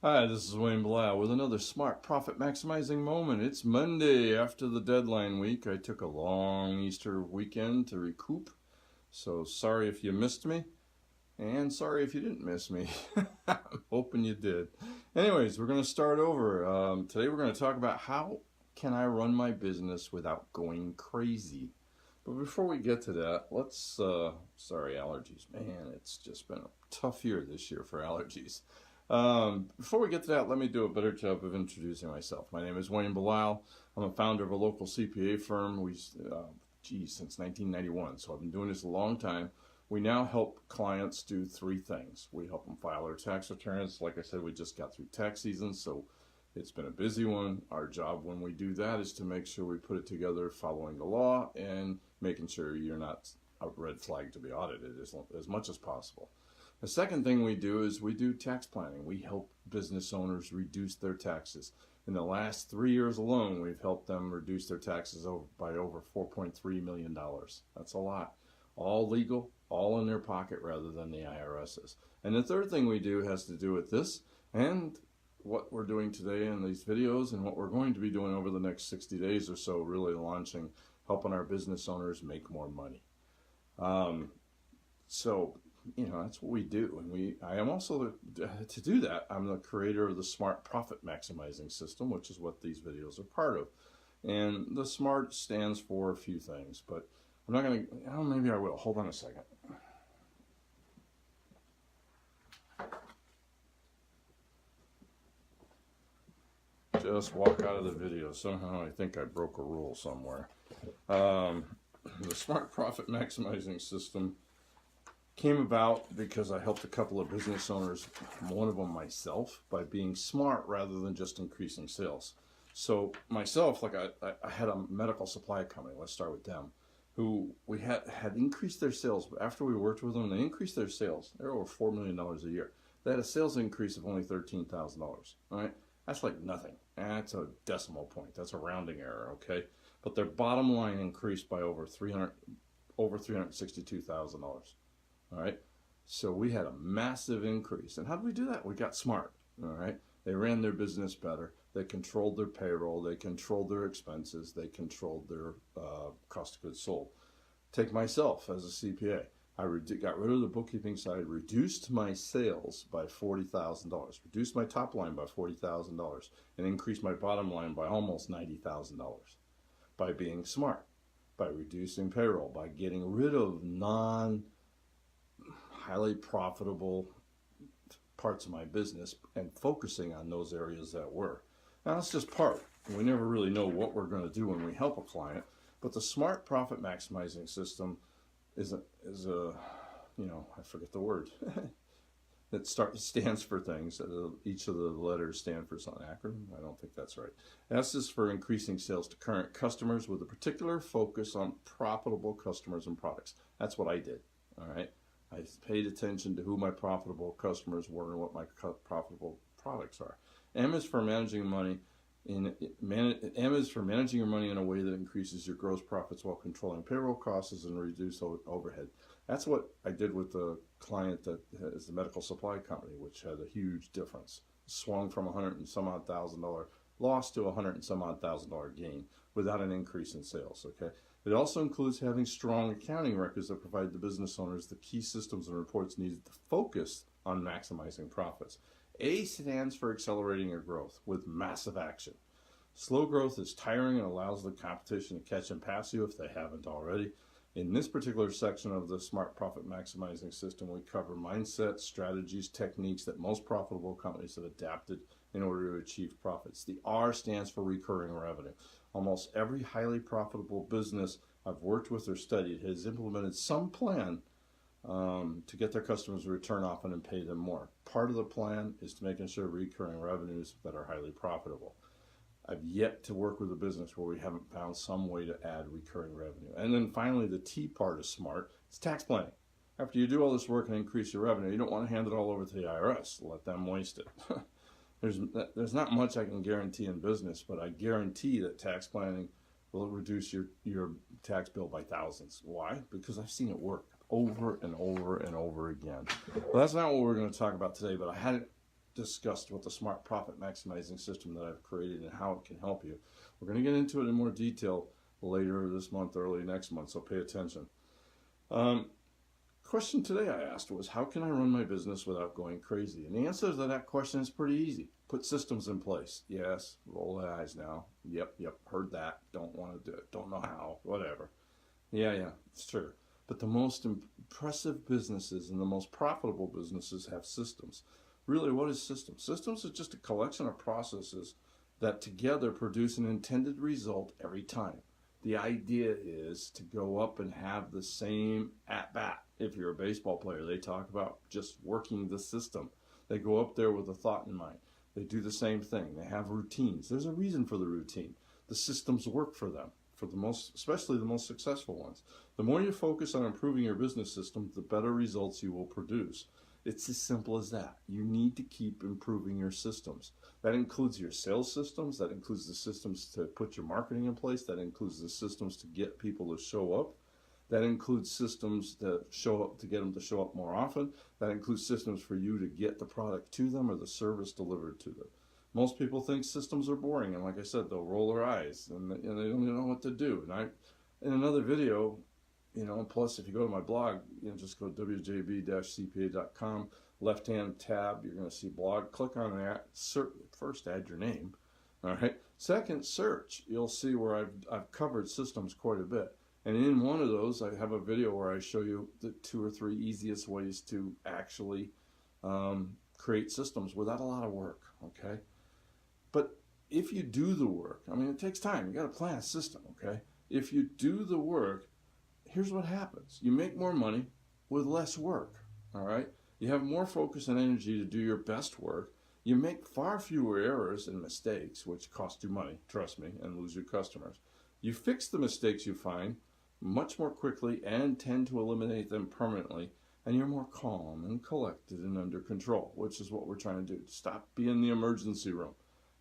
Hi, this is Wayne Blau with another smart profit maximizing moment. It's Monday after the deadline week. I took a long Easter weekend to recoup, so sorry if you missed me, and sorry if you didn't miss me. I'm hoping you did. Anyways, we're going to start over. Today we're going to talk about how can I run my business without going crazy. But before we get to that, sorry allergies. Man, it's just been a tough year this year for allergies. Before we get to that, let me do a better job of introducing myself. My name is Wayne Bilal. I'm a founder of a local CPA firm. Since 1991, so I've been doing this a long time. We now help clients do three things. We help them file their tax returns. Like I said, we just got through tax season, so it's been a busy one. Our job when we do that is to make sure we put it together following the law and making sure you're not a red flag to be audited as much as possible. The second thing we do is we do tax planning. We help business owners reduce their taxes. In the last 3 years alone, we've helped them reduce their taxes by over $4.3 million. That's a lot. All legal, all in their pocket rather than the IRS's. And the third thing we do has to do with this and what we're doing today in these videos and what we're going to be doing over the next 60 days or so, really launching, helping our business owners make more money. That's what we do. And I am also, to do that, I'm the creator of the Smart Profit Maximizing System, which is what these videos are part of. And the SMART stands for a few things, but I'm not going to, maybe I will. Hold on a second. Just walk out of the video. Somehow I think I broke a rule somewhere. The Smart Profit Maximizing System came about because I helped a couple of business owners, one of them myself, by being smart rather than just increasing sales. So myself, I had a medical supply company, let's start with them, who we had increased their sales. After we worked with them, they increased their sales. They're over $4 million a year. They had a sales increase of only $13,000, all right? That's like nothing. That's a decimal point. That's a rounding error, okay? But their bottom line increased by over $362,000. All right, so we had a massive increase. And how did we do that? We got smart. All right, they ran their business better. They controlled their payroll. They controlled their expenses. They controlled their cost of goods sold. Take myself as a CPA. I got rid of the bookkeeping side, reduced my sales by $40,000, reduced my top line by $40,000, and increased my bottom line by almost $90,000 by being smart, by reducing payroll, by getting rid of highly profitable parts of my business and focusing on those areas that were. Now that's just part. We never really know what we're going to do when we help a client, but the Smart Profit Maximizing System is I forget the word. It stands for things. Each of the letters stand for some acronym. I don't think that's right. S is for increasing sales to current customers with a particular focus on profitable customers and products. That's what I did. All right. I paid attention to who my profitable customers were and what my profitable products are. M is for managing money. M is for managing your money in a way that increases your gross profits while controlling payroll costs and reduce overhead. That's what I did with the client that is the medical supply company, which had a huge difference. Swung from $100 and some odd thousand loss to $100 and some odd $1,000 gain without an increase in sales. Okay. It also includes having strong accounting records that provide the business owners the key systems and reports needed to focus on maximizing profits. A stands for accelerating your growth with massive action. Slow growth is tiring and allows the competition to catch and pass you if they haven't already. In this particular section of the Smart Profit Maximizing System, we cover mindset, strategies, techniques that most profitable companies have adapted in order to achieve profits. The R stands for recurring revenue. Almost every highly profitable business I've worked with or studied has implemented some plan to get their customers to return often and pay them more. Part of the plan is to making sure recurring revenues that are highly profitable. I've yet to work with a business where we haven't found some way to add recurring revenue. And then finally, the T part of SMART is tax planning. After you do all this work and increase your revenue, you don't want to hand it all over to the IRS. Let them waste it. There's not much I can guarantee in business, but I guarantee that tax planning will reduce your tax bill by thousands. Why? Because I've seen it work over and over and over again. Well, that's not what we're going to talk about today, but I had discussed what the smart profit maximizing system that I've created and how it can help you. We're going to get into it in more detail later this month, early next month, so pay attention. Question today I asked was, how can I run my business without going crazy? And the answer to that question is pretty easy. Put systems in place. Yes, roll the eyes now. Yep, heard that. Don't want to do it. Don't know how, whatever. Yeah, it's true. But the most impressive businesses and the most profitable businesses have systems. Really, what is systems? Systems is just a collection of processes that together produce an intended result every time. The idea is to go up and have the same at-bat. If you're a baseball player, they talk about just working the system. They go up there with a thought in mind. They do the same thing. They have routines. There's a reason for the routine. The systems work for them, for the most, especially the most successful ones. The more you focus on improving your business system, the better results you will produce. It's as simple as that. You need to keep improving your systems. That includes your sales systems. That includes the systems to put your marketing in place. That includes the systems to get people to show up. That includes systems that show up to get them to show up more often. That includes systems for you to get the product to them or the service delivered to them. Most people think systems are boring, and like I said, they'll roll their eyes and they don't even know what to do. And in another video, plus if you go to my blog, just go to wjb-cpa.com, left-hand tab, you're going to see blog. Click on that. First, add your name. All right. Second, search. You'll see where I've covered systems quite a bit. And in one of those, I have a video where I show you the 2 or 3 easiest ways to actually create systems without a lot of work, okay? But if you do the work, it takes time. You got to plan a system, okay? If you do the work, here's what happens. You make more money with less work, all right? You have more focus and energy to do your best work. You make far fewer errors and mistakes, which cost you money, trust me, and lose your customers. You fix the mistakes you find much more quickly and tend to eliminate them permanently, and you're more calm and collected and under control, which is what we're trying to do. Stop being the emergency room.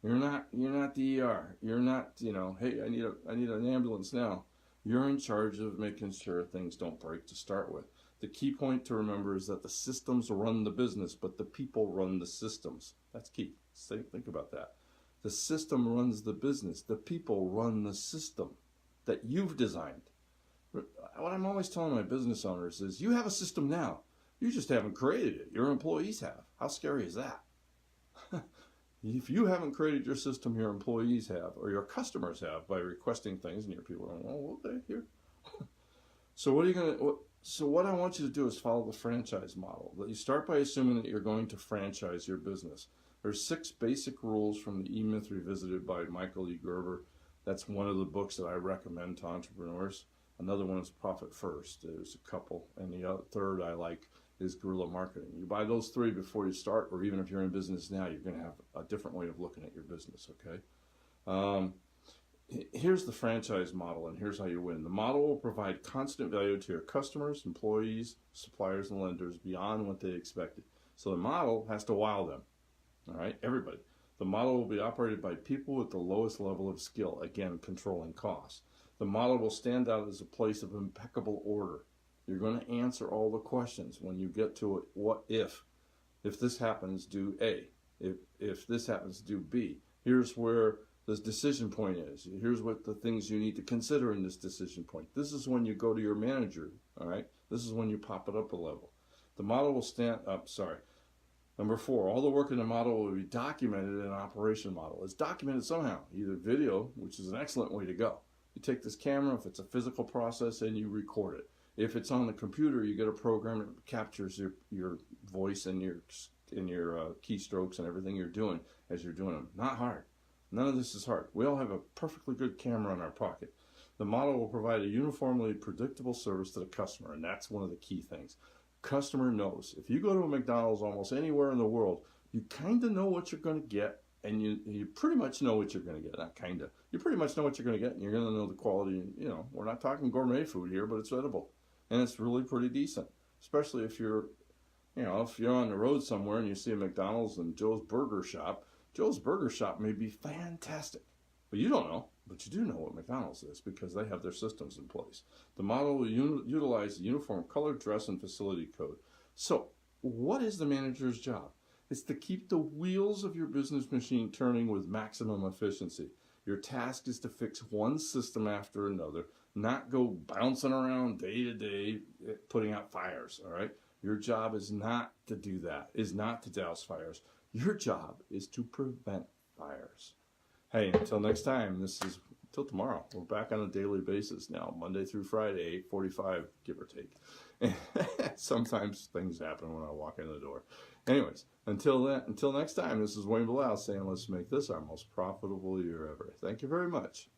You're not the ER. You're not, hey, I need an ambulance now. You're in charge of making sure things don't break to start with. The key point to remember is that the systems run the business, but the people run the systems. That's key. Think about that. The system runs the business. The people run the system that you've designed. What I'm always telling my business owners is, you have a system now. You just haven't created it. Your employees have. How scary is that? If you haven't created your system, your employees have, or your customers have, by requesting things, and your people are going, oh, okay, here. So what I want you to do is follow the franchise model. That you start by assuming that you're going to franchise your business. There's 6 basic rules from the E-Myth Revisited by Michael E. Gerber. That's one of the books that I recommend to entrepreneurs. Another one is Profit First. There's a couple. And the third I like is Guerrilla Marketing. You buy those 3 before you start, or even if you're in business now, you're going to have a different way of looking at your business, okay? Here's the franchise model, and here's how you win. The model will provide constant value to your customers, employees, suppliers, and lenders beyond what they expected. So the model has to wow them, all right? Everybody. The model will be operated by people with the lowest level of skill, again, controlling costs. The model will stand out as a place of impeccable order. You're going to answer all the questions when you get to it. What if? If this happens, do A. If this happens, do B. Here's where the decision point is. Here's what the things you need to consider in this decision point. This is when you go to your manager, all right? This is when you pop it up a level. The model will stand up, Number 4, all the work in the model will be documented in an operation model. It's documented somehow, either video, which is an excellent way to go. You take this camera, if it's a physical process, and you record it. If it's on the computer, you get a program that captures your voice and your keystrokes and everything you're doing as you're doing them. Not hard. None of this is hard. We all have a perfectly good camera in our pocket. The model will provide a uniformly predictable service to the customer, and that's one of the key things. Customer knows. If you go to a McDonald's almost anywhere in the world, you kind of know what you're going to get, and you pretty much know what you're going to get. Not kind of. You pretty much know what you're going to get, and you're going to know the quality. We're not talking gourmet food here, but it's edible, and it's really pretty decent. Especially if you're on the road somewhere and you see a McDonald's and Joe's Burger Shop. Joe's Burger Shop may be fantastic, but you don't know. But you do know what McDonald's is because they have their systems in place. The model will utilize the uniform color, dress, and facility code. So what is the manager's job? It's to keep the wheels of your business machine turning with maximum efficiency. Your task is to fix one system after another, not go bouncing around day to day, putting out fires, all right? Your job is not to do that, is not to douse fires. Your job is to prevent fires. Hey, until next time, until tomorrow. We're back on a daily basis now, Monday through Friday, 8:45, give or take. Sometimes things happen when I walk in the door. Anyways, until next time, this is Wayne Bilal saying let's make this our most profitable year ever. Thank you very much.